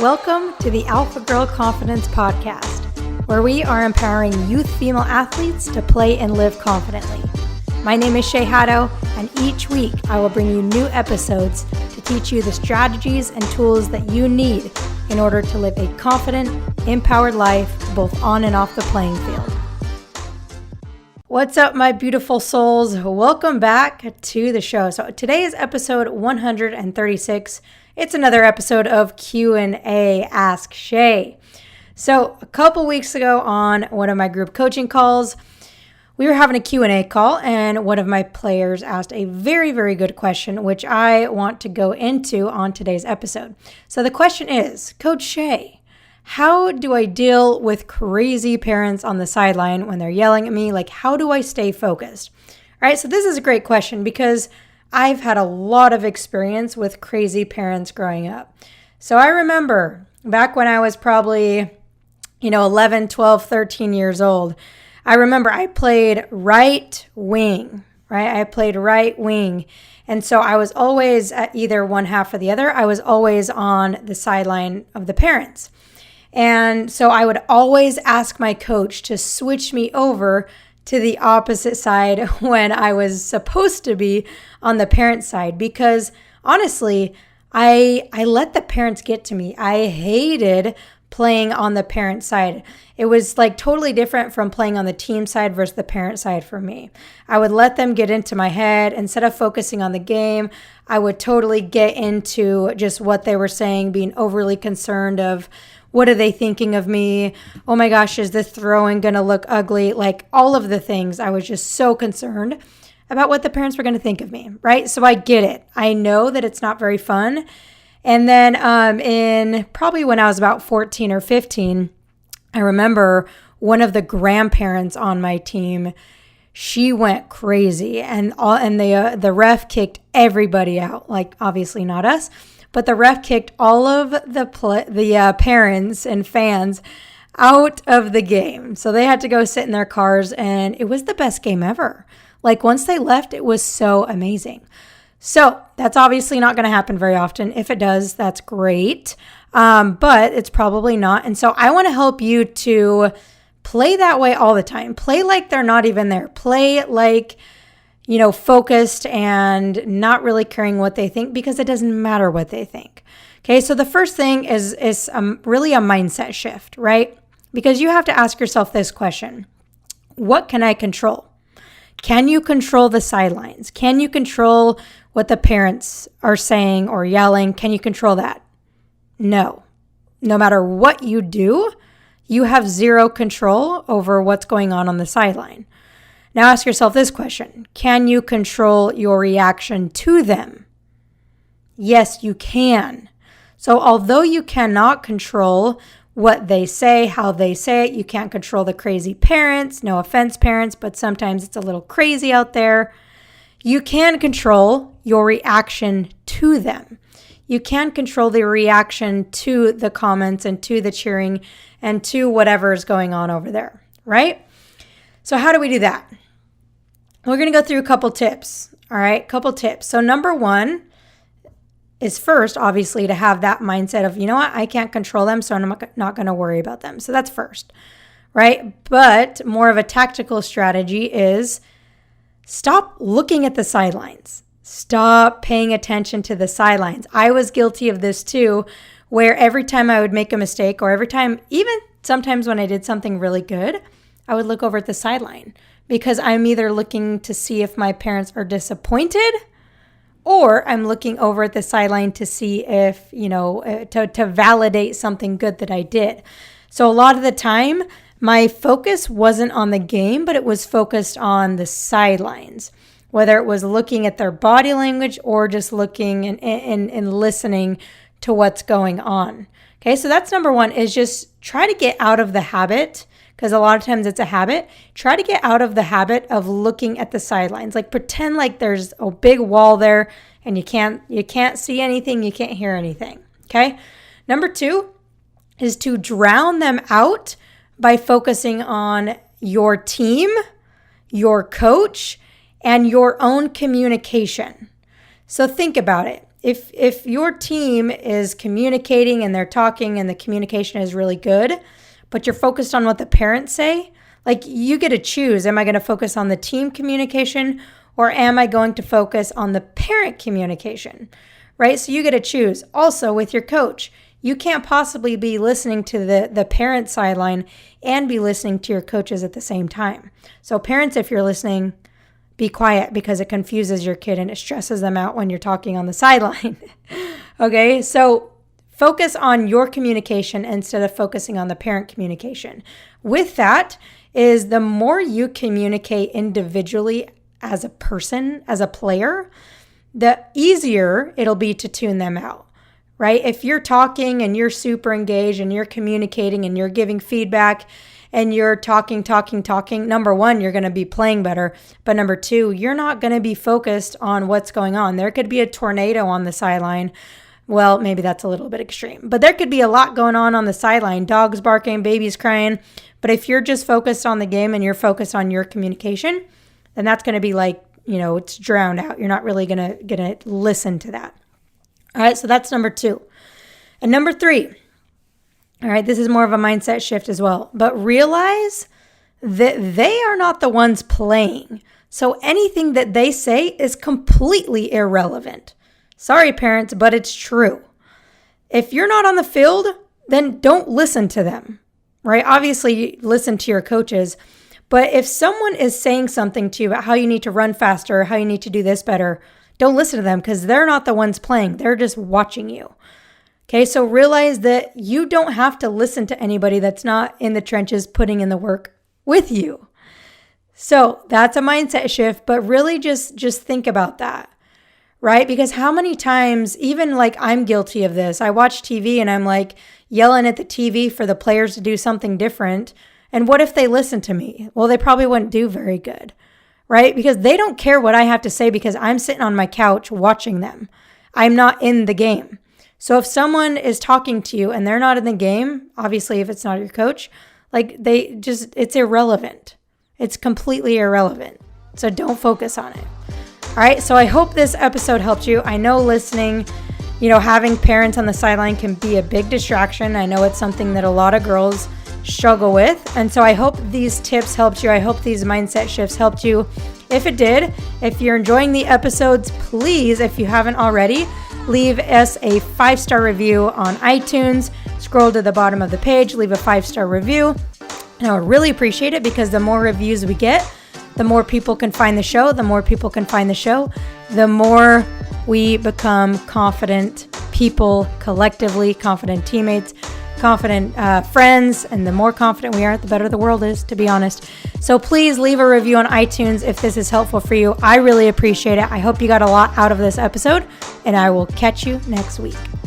Welcome to the Alpha Girl Confidence Podcast, where we are empowering youth female athletes to play and live confidently. My name is Shay, and each week I will bring you new episodes to teach you the strategies and tools that you need in order to live a confident, empowered life both on and off the playing field. What's up, my beautiful souls? Welcome back to the show. So today is episode 136. It's another episode of Q&A Ask Shay. So a couple weeks ago on one of my group coaching calls, we were having a Q&A call, and one of my players asked a very, very good question, which I want to go into on today's episode. So the question is, Coach Shay, how do I deal with crazy parents on the sideline when they're yelling at me? Like, how do I stay focused? All right, so this is a great question because I've had a lot of experience with crazy parents growing up. So I remember back when I was probably, 11, 12, 13 years old, I remember I played right wing, right? I played right wing. And so I was always at either one half or the other. I was always on the sideline of the parents. And so I would always ask my coach to switch me over to the opposite side when I was supposed to be on the parent side, because honestly, I let the parents get to me. I hated playing on the parent side. It was like totally different from playing on the team side versus the parent side for me. I would let them get into my head. Instead of focusing on the game, I would totally get into just what they were saying, being overly concerned of, what are they thinking of me? Oh my gosh, is this throwing going to look ugly? Like all of the things. I was just so concerned about what the parents were going to think of me, right? So I get it. I know that it's not very fun. And then in probably when I was about 14 or 15, I remember one of the grandparents on my team, she went crazy, and the ref kicked everybody out. Like obviously not us, but the ref kicked all of the parents and fans out of the game. So they had to go sit in their cars, and it was the best game ever. Like once they left, it was so amazing. So that's obviously not going to happen very often. If it does, that's great. But it's probably not. And so I want to help you to play that way all the time. Play like they're not even there. Play like, focused and not really caring what they think, because it doesn't matter what they think. Okay, so the first thing is really a mindset shift, right? Because you have to ask yourself this question: what can I control? Can you control the sidelines? Can you control what the parents are saying or yelling? Can you control that? No. No matter what you do, you have zero control over what's going on the sideline. Now ask yourself this question: can you control your reaction to them? Yes, you can. So although you cannot control what they say, how they say it, you can't control the crazy parents. No offense, parents, but sometimes it's a little crazy out there. You can control your reaction to them. You can control the reaction to the comments and to the cheering and to whatever is going on over there, right? So how do we do that? We're going to go through a couple tips, all right? Couple tips. So number one is first, obviously, to have that mindset of, I can't control them, so I'm not going to worry about them. So that's first, right? But more of a tactical strategy is stop looking at the sidelines. Stop paying attention to the sidelines. I was guilty of this too, where every time I would make a mistake, or every time, even sometimes when I did something really good, I would look over at the sideline, because I'm either looking to see if my parents are disappointed, or I'm looking over at the sideline to see if, to validate something good that I did. So a lot of the time, my focus wasn't on the game, but it was focused on the sidelines, whether it was looking at their body language or just looking and listening to what's going on. Okay, so that's number one, is just try to get out of the habit, because a lot of times it's a habit. Try to get out of the habit of looking at the sidelines. Like pretend like there's a big wall there and you can't see anything, you can't hear anything. Okay? Number two is to drown them out by focusing on your team, your coach, and your own communication. So think about it. if your team is communicating and they're talking and the communication is really good, but you're focused on what the parents say, like you get to choose. Am I going to focus on the team communication or am I going to focus on the parent communication, right? So you get to choose. Also with your coach, you can't possibly be listening to the parent sideline and be listening to your coaches at the same time. So parents, if you're listening, be quiet because it confuses your kid and it stresses them out when you're talking on the sideline. Okay, so focus on your communication instead of focusing on the parent communication. With that is the more you communicate individually as a person, as a player, the easier it'll be to tune them out, right? If you're talking and you're super engaged and you're communicating and you're giving feedback and you're talking, number one, you're going to be playing better. But number two, you're not going to be focused on what's going on. There could be a tornado on the sideline. Well, maybe that's a little bit extreme, but there could be a lot going on the sideline, dogs barking, babies crying. But if you're just focused on the game and you're focused on your communication, then that's going to be like, it's drowned out. You're not really going to listen to that. All right. So that's number two. And number three, all right, this is more of a mindset shift as well, but realize that they are not the ones playing. So anything that they say is completely irrelevant. Sorry, parents, but it's true. If you're not on the field, then don't listen to them, right? Obviously, listen to your coaches, but if someone is saying something to you about how you need to run faster, how you need to do this better, don't listen to them because they're not the ones playing. They're just watching you. Okay, so realize that you don't have to listen to anybody that's not in the trenches putting in the work with you. So that's a mindset shift, but really just think about that, right? Because how many times, even like I'm guilty of this, I watch TV and I'm like yelling at the TV for the players to do something different. And what if they listen to me? Well, they probably wouldn't do very good, right? Because they don't care what I have to say because I'm sitting on my couch watching them. I'm not in the game. So if someone is talking to you and they're not in the game, obviously if it's not your coach, like it's irrelevant. It's completely irrelevant. So don't focus on it. All right. So I hope this episode helped you. I know listening, having parents on the sideline can be a big distraction. I know it's something that a lot of girls struggle with. And so I hope these tips helped you. I hope these mindset shifts helped you. If it did, if you're enjoying the episodes, please, if you haven't already, leave us a 5-star review on iTunes. Scroll to the bottom of the page, leave a 5-star review. And I would really appreciate it because the more reviews we get, the more people can find the show. The more people can find the show, the more we become confident people collectively, confident teammates, confident friends, and the more confident we are, the better the world is, to be honest. So please leave a review on iTunes if this is helpful for you. I really appreciate it. I hope you got a lot out of this episode, and I will catch you next week.